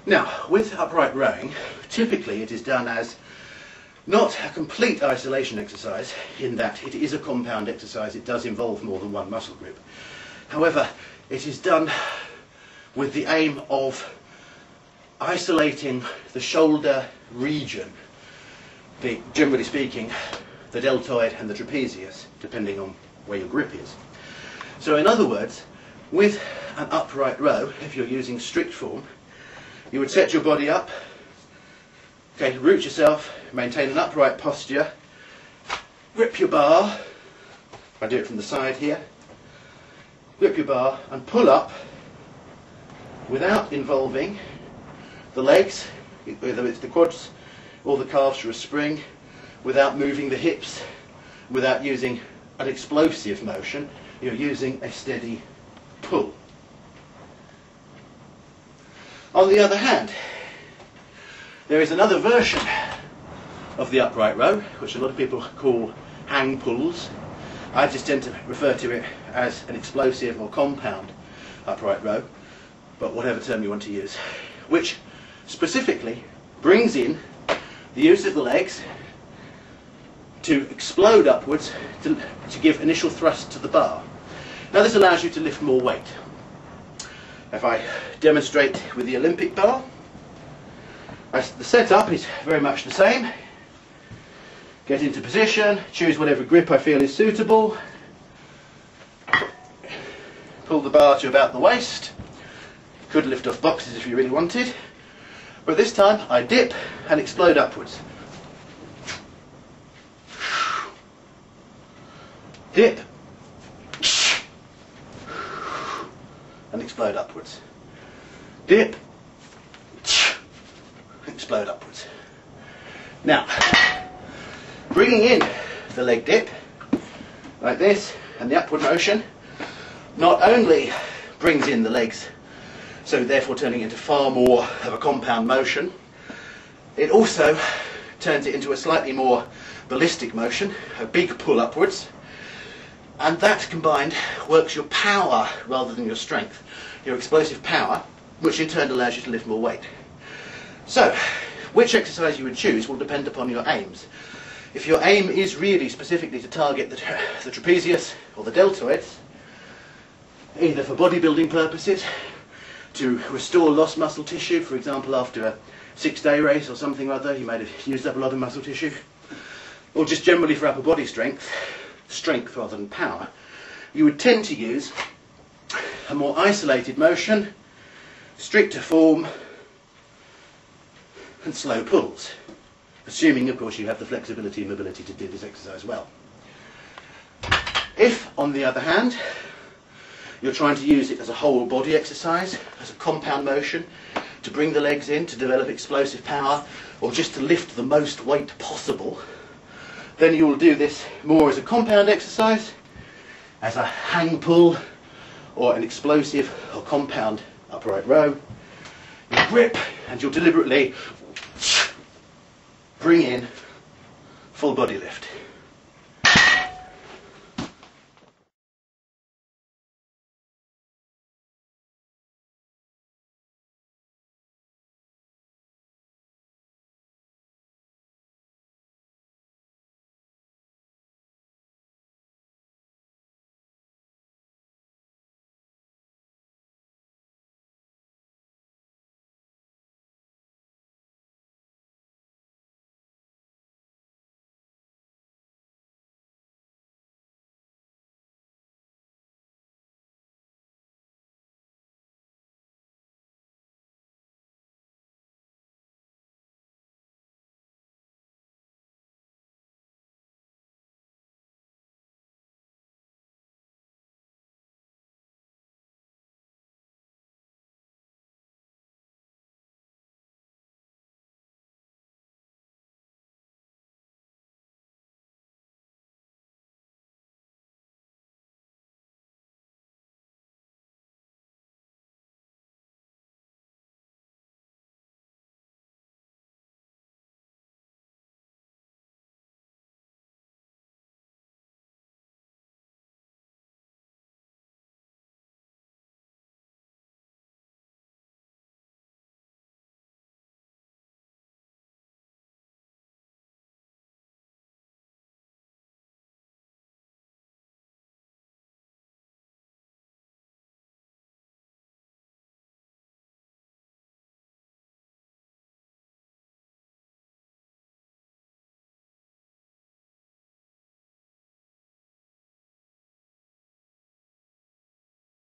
Now, with upright rowing, typically it is done as not a complete isolation exercise in that it is a compound exercise. It does involve more than one muscle group. However, it is done with the aim of isolating the shoulder region, generally speaking, the deltoid and the trapezius, depending on where your grip is. So in other words, with an upright row, if you're using strict form, you would set your body up, okay, root yourself, maintain an upright posture, grip your bar, I do it from the side here, grip your bar and pull up without involving the legs, whether it's the quads or the calves for a spring, without moving the hips, without using an explosive motion. You're using a steady pull. On the other hand, there is another version of the upright row, which a lot of people call hang pulls. I just tend to refer to it as an explosive or compound upright row, but whatever term you want to use, which specifically brings in the use of the legs to explode upwards to give initial thrust to the bar. Now this allows you to lift more weight. If I demonstrate with the Olympic bar, the setup is very much the same. Get into position, choose whatever grip I feel is suitable, pull the bar to about the waist. Could lift off boxes if you really wanted, but this time I dip and explode upwards. Dip and explode upwards. Dip, explode upwards. Now, bringing in the leg dip like this and the upward motion not only brings in the legs, so therefore turning into far more of a compound motion, it also turns it into a slightly more ballistic motion, a big pull upwards, and that combined works your power rather than your strength, your explosive power, which in turn allows you to lift more weight. So, which exercise you would choose will depend upon your aims. If your aim is really specifically to target the trapezius or the deltoids, either for bodybuilding purposes, to restore lost muscle tissue, for example after a 6-day race or something or other, you might have used up a lot of muscle tissue, or just generally for upper body strength rather than power, you would tend to use a more isolated motion, stricter form, and slow pulls, assuming of course you have the flexibility and mobility to do this exercise well. If, on the other hand, you're trying to use it as a whole body exercise, as a compound motion, to bring the legs in, to develop explosive power, or just to lift the most weight possible, then you will do this more as a compound exercise, as a hang pull, or an explosive or compound upright row. You grip and you'll deliberately bring in full body lift.